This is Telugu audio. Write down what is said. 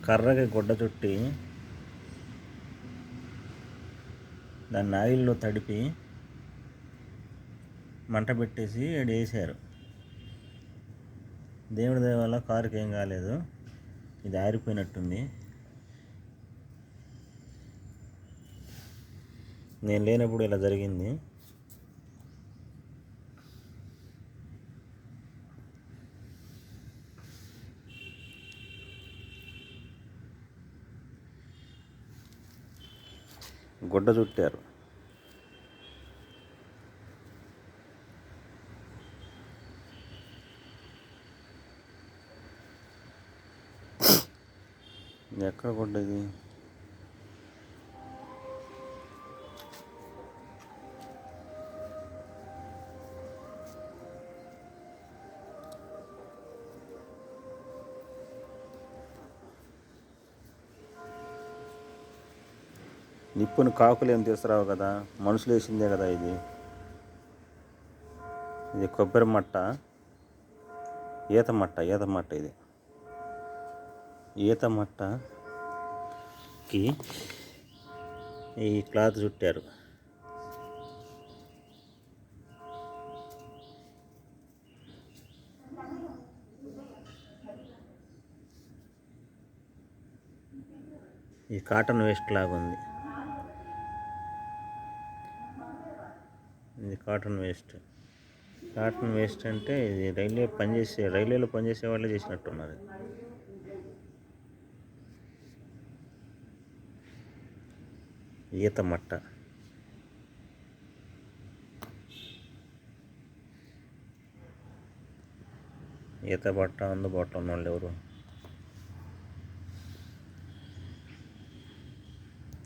కర్రకి గుడ్డ చుట్టి దాన్ని ఆయిల్లో తడిపి మంట పెట్టేసి వేసారు. దేవుడి దయ వల్ల కారుకి ఏం కాలేదు. ఇది ఆరిపోయినట్టుంది. నేను లేనప్పుడు ఇలా జరిగింది. గుడ్డ చుట్టారు. ఎక్కడ గుడ్డ ఇది? నిప్పుని కాకులు ఏం తీసుకురావు కదా, మనుషులు వేసిందే కదా ఇది. ఇది కొబ్బరి మట్ట, ఈత మట్ట ఇది. ఈత మట్టకి ఈ క్లాత్ చుట్టారు. ఈ కాటన్ వేస్ట్ లాగా ఉంది. ఇది కాటన్ వేస్ట్ అంటే ఇది రైల్వేలో పనిచేసే వాళ్ళే చేసినట్టున్నారు. ఈత మట్ట. అందుబాటులో ఉన్న వాళ్ళు ఎవరు?